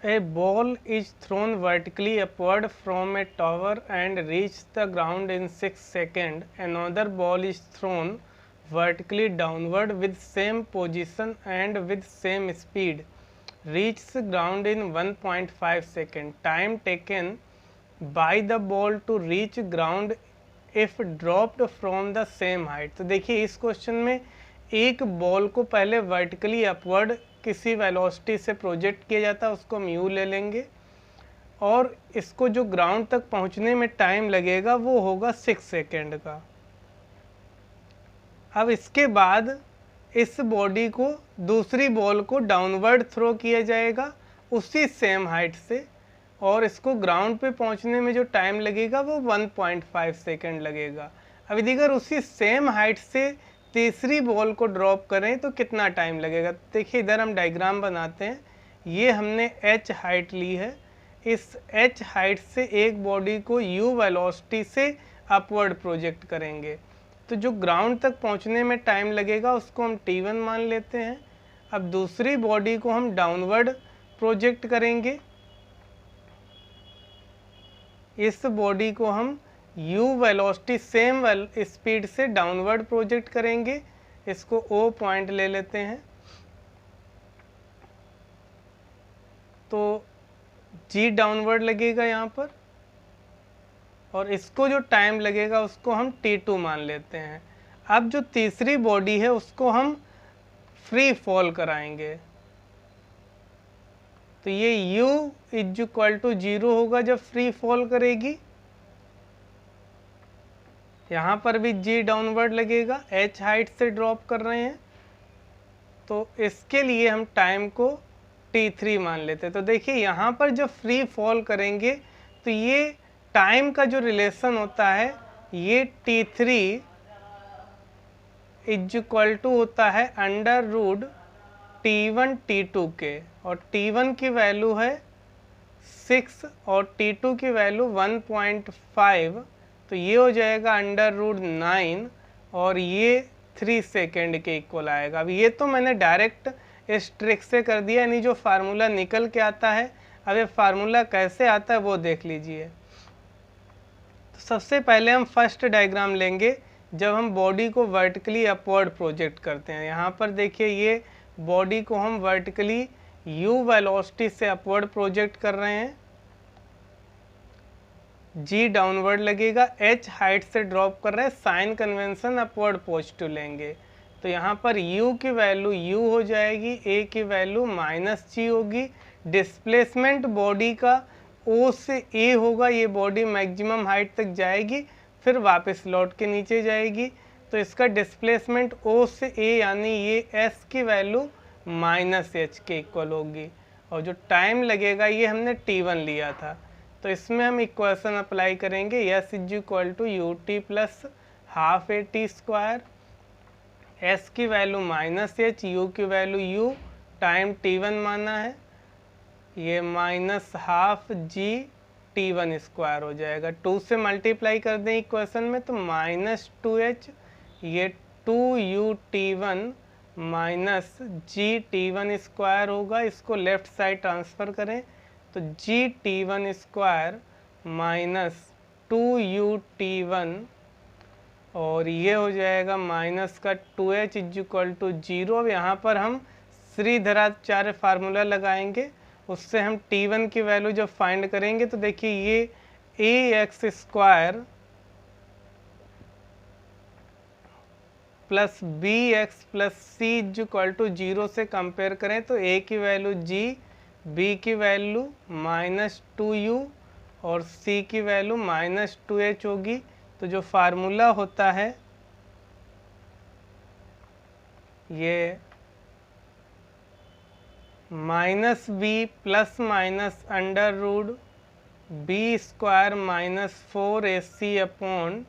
A ball is thrown vertically upward from a tower and reaches the ground in 6 seconds. Another ball is thrown vertically downward with same position and with same speed. Reaches ground in 1.5 seconds. Time taken by the ball to reach ground if dropped from the same height. तो देखिए इस question में एक ball को पहले vertically upward किसी velocity से project किया जाता है, उसको हम यू ले लेंगे, और इसको जो ग्राउंड तक पहुंचने में टाइम लगेगा वो होगा 6 सेकेंड का। अब इसके बाद इस बॉडी को दूसरी बॉल को डाउनवर्ड थ्रो किया जाएगा उसी सेम हाइट से, और इसको ग्राउंड पे पहुंचने में जो टाइम लगेगा वो 1.5 सेकेंड लगेगा। अब अगर उसी सेम हाइट से तीसरी बॉल को ड्रॉप करें तो कितना टाइम लगेगा। देखिए इधर हम डायग्राम बनाते हैं। ये हमने h हाइट ली है, इस h हाइट से एक बॉडी को u वेलोसिटी से अपवर्ड प्रोजेक्ट करेंगे, तो जो ग्राउंड तक पहुंचने में टाइम लगेगा उसको हम t1 मान लेते हैं। अब दूसरी बॉडी को हम डाउनवर्ड प्रोजेक्ट करेंगे, इस बॉडी को हम u वेलोसिटी सेम स्पीड से डाउनवर्ड प्रोजेक्ट करेंगे, इसको O पॉइंट ले लेते हैं। तो g डाउनवर्ड लगेगा यहाँ पर, और इसको जो टाइम लगेगा उसको हम t2 मान लेते हैं। अब जो तीसरी बॉडी है उसको हम फ्री फॉल कराएंगे, तो ये u इज इक्वल टू 0 होगा जब फ्री फॉल करेगी। यहाँ पर भी g डाउनवर्ड लगेगा, h हाइट से ड्रॉप कर रहे हैं, तो इसके लिए हम टाइम को t3 मान लेते हैं। तो देखिए यहाँ पर जब फ्री फॉल करेंगे तो ये टाइम का जो रिलेशन होता है ये t3 इज इक्वल टू होता है अंडर रूट t1 t2 के, और t1 की वैल्यू है 6 और t2 की वैल्यू 1.5, तो ये हो जाएगा अंडर रूट 9 और ये 3 सेकेंड के इक्वल आएगा। अब ये तो मैंने डायरेक्ट इस ट्रिक से कर दिया, यानी जो फार्मूला निकल के आता है। अब ये फार्मूला कैसे आता है वो देख लीजिए। तो सबसे पहले हम फर्स्ट डायग्राम लेंगे जब हम बॉडी को वर्टिकली अपवर्ड प्रोजेक्ट करते हैं। यहाँ पर देखिए ये बॉडी को हम वर्टिकली u वेलोसिटी से अपवर्ड प्रोजेक्ट कर रहे हैं, g डाउनवर्ड लगेगा, h हाइट से ड्रॉप कर रहे हैं, साइन कन्वेंशन अपवर्ड पॉजिटिव लेंगे। तो यहाँ पर u की वैल्यू u हो जाएगी, a की वैल्यू -g होगी। डिस्प्लेसमेंट बॉडी का o से a होगा, ये बॉडी मैक्सिमम हाइट तक जाएगी फिर वापस लौट के नीचे जाएगी, तो इसका डिस्प्लेसमेंट o से a यानी ये s की वैल्यू -h के इक्वल होगी, और जो टाइम लगेगा ये हमने t1 लिया था, तो इसमें हम इक्वेशन अप्लाई करेंगे। s is equal to u t plus half a t square, s की वैल्यू -h, u की वैल्यू u, टाइम t1 माना है, ये -12g t1 स्क्वायर हो जाएगा। 2 से मल्टीप्लाई कर दें इक्वेशन में तो -2h, ये 2u t1 -g t1 square होगा। इसको लेफ्ट साइड ट्रांसफ़र करें तो g t1 square -2u t1, और ये हो जाएगा माइनस का 2h इज इक्वल टू 0। अब यहाँ पर हम श्रीधराचार्य फार्मूला लगाएंगे, उससे हम t1 की वैल्यू जब फाइंड करेंगे तो देखिए ये ax square plus b x plus c is equal to 0 से कंपेयर करें तो a की वैल्यू g, b की वैल्यू -2u और c की वैल्यू -2h होगी। तो जो फार्मूला होता है ये -b plus minus under root b square -4ac upon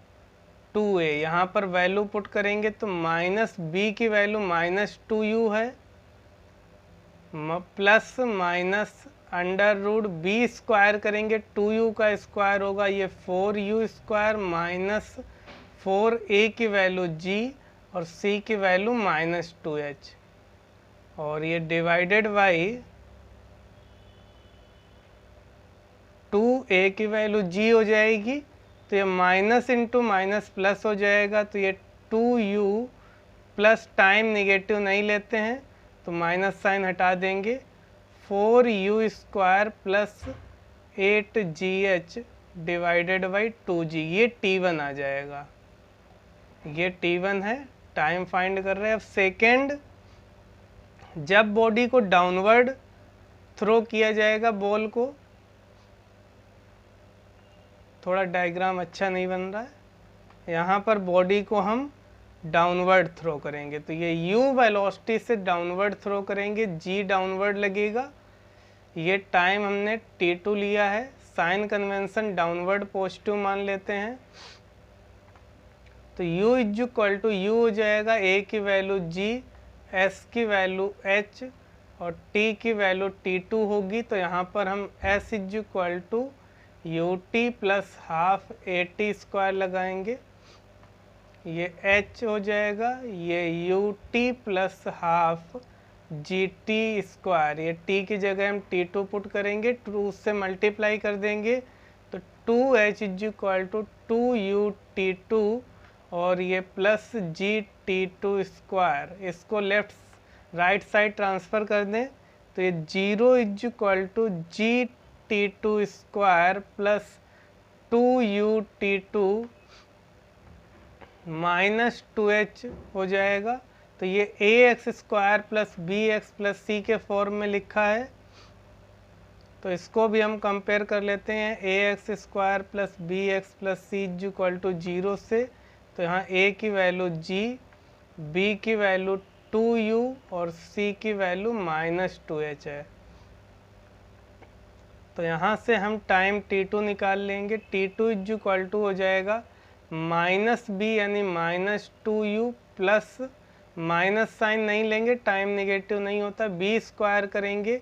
2a, यहाँ पर वैल्यू पुट करेंगे तो -b की वैल्यू -2u है, plus minus under root b square करेंगे 2u का स्क्वायर होगा ये 4u स्क्वायर माइनस 4a की वैल्यू g और c की वैल्यू -2h, और ये डिवाइडेड बाई ए की वैल्यू जी हो जाएगी, तो ये माइनस इंटू माइनस प्लस हो जाएगा, तो ये 2u प्लस टाइम निगेटिव नहीं लेते हैं तो माइनस साइन हटा देंगे, 4u square plus 8gh divided by 2g, ये T1 आ जाएगा, ये T1 है, टाइम फाइंड कर रहे हैं। अब सेकेंड, जब बॉडी को डाउनवर्ड थ्रो किया जाएगा बॉल को, थोड़ा डायग्राम अच्छा नहीं बन रहा है, यहाँ पर बॉडी को हम डाउनवर्ड थ्रो करेंगे, तो ये u वेलोसिटी से डाउनवर्ड थ्रो करेंगे, g डाउनवर्ड लगेगा, ये टाइम हमने t2 लिया है, साइन कन्वेंशन डाउनवर्ड पॉजिटिव मान लेते हैं, तो u is equal to u हो जाएगा a की वैल्यू g, s की वैल्यू h और t की वैल्यू t2 होगी, तो यहाँ पर हम s is equal to ut plus half at square लगाएंगे, ये h हो जाएगा, ये ut plus half gt square, ये t की जगह हम t2 पुट करेंगे, 2 से मल्टीप्लाई कर देंगे, तो 2h is equal to 2ut2 और ये प्लस gt2 स्क्वायर, इसको लेफ्ट राइट साइड ट्रांसफ़र कर दें, तो ये 0 is equal to gt2 square plus 2ut2 minus 2h हो जाएगा, तो ये ax square plus bx plus c के फॉर्म में लिखा है, तो इसको भी हम कंपेयर कर लेते हैं, ax square plus bx plus c is equal to 0 से, तो यहाँ a की वैल्यू g, b की वैल्यू 2u और c की वैल्यू माइनस 2h है, तो यहाँ से हम टाइम t2 निकाल लेंगे, t2 इज इक्वल टू हो जाएगा माइनस b यानी minus 2u plus minus sign नहीं लेंगे, टाइम नेगेटिव नहीं होता, b स्क्वायर करेंगे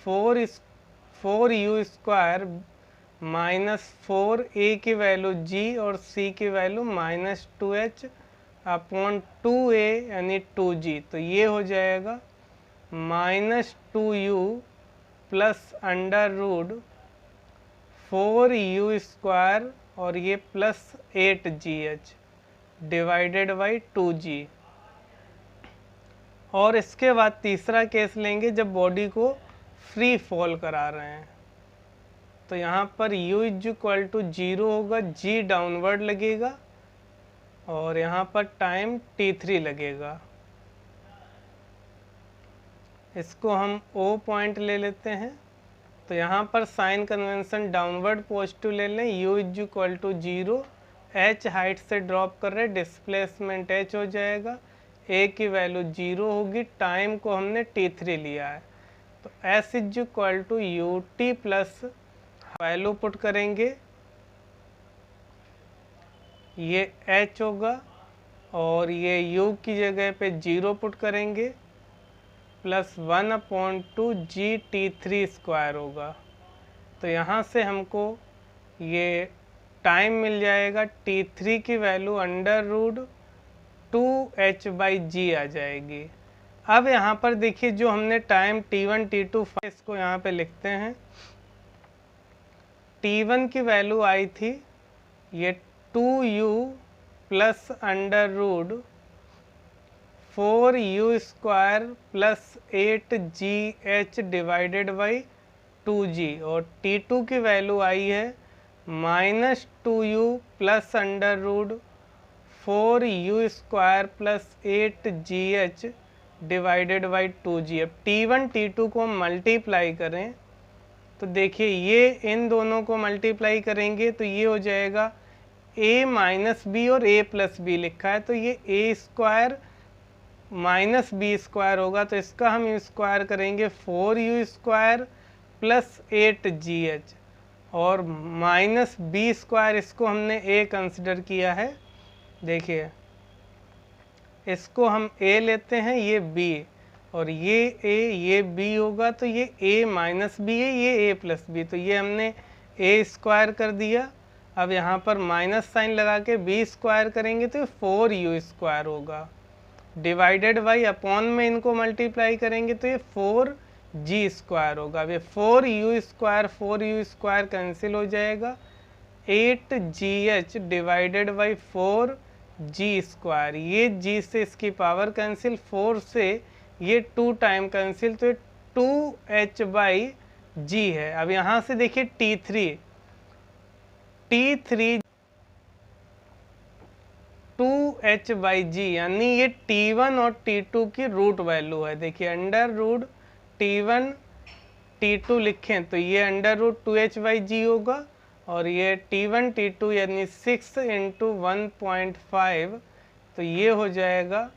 4u स्क्वायर माइनस 4a की वैल्यू g और c की value minus 2h upon 2a यानी 2g, तो ये हो जाएगा minus 2u plus under root 4u square और ये plus 8gh divided by 2g। और इसके बाद तीसरा केस लेंगे जब बॉडी को फ्री फॉल करा रहे हैं, तो यहाँ पर u इज इक्वल टू 0 होगा, g डाउनवर्ड लगेगा और यहाँ पर टाइम t3 लगेगा, इसको हम O पॉइंट ले लेते हैं, तो यहाँ पर साइन कन्वेंशन डाउनवर्ड पॉजिटिव ले लें, u is equal to 0, h height से ड्रॉप कर रहे, डिस्प्लेसमेंट h हो जाएगा, a की वैल्यू 0 होगी, टाइम को हमने t3 लिया है, तो s is equal to ut plus value put करेंगे, ये h होगा और ये u की जगह पे 0 पुट करेंगे, प्लस 1/2 gt3 स्क्वायर होगा, तो यहाँ से हमको ये टाइम मिल जाएगा, t3 की वैल्यू अंडर रूट 2h/g आ जाएगी। अब यहाँ पर देखिए जो हमने टाइम t1 t2 इसको यहाँ पे लिखते हैं, t1 की वैल्यू आई थी ये 2u plus under root 4u square plus 8gh divided by 2g, और t2 की वैल्यू आई है minus 2u plus under root 4u square plus 8gh divided by 2g। अब t1 t2 को मल्टीप्लाई करें तो देखिए ये इन दोनों को मल्टीप्लाई करेंगे तो ये हो जाएगा a माइनस बी और a प्लस बी लिखा है, तो ये a square minus B square होगा, तो इसका हम स्क्वायर करेंगे 4u स्क्वायर प्लस 8gh और माइनस बी स्क्वायर, इसको हमने a कंसिडर किया है, देखिए इसको हम a लेते हैं, ये b और ये a ये b होगा, तो ये a माइनस बी है, ये a प्लस बी, तो ये हमने a स्क्वायर कर दिया। अब यहाँ पर माइनस साइन लगा के b स्क्वायर करेंगे तो 4u स्क्वायर होगा, डिवाइडेड बाई अपॉन में इनको मल्टीप्लाई करेंगे तो ये जी स्क्वायर होगा। अब ये 4u स्क्वायर कैंसिल हो जाएगा, 8gh divided by 4g square, ये g से इसकी पावर कैंसिल, 4 से ये 2 टाइम कैंसिल, तो ये 2h बाई जी है। अब यहाँ से देखिए T3 2h बाई जी, यानी ये T1 और T2 की रूट वैल्यू है। देखिए अंडर रूट T1 T2 लिखें तो ये अंडर रूट 2h बाई जी होगा, और ये T1 T2 यानी 6 इंटू 1.5, तो ये हो जाएगा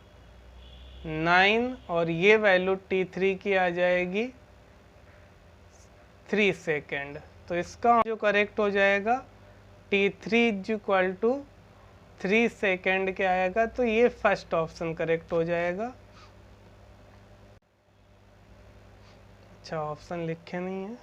9, और ये वैल्यू T3 की आ जाएगी 3 सेकेंड। तो इसका जो करेक्ट हो जाएगा T3 is equal to 3 second के आएगा, तो ये फर्स्ट ऑप्शन करेक्ट हो जाएगा। अच्छा, ऑप्शन लिखे नहीं है।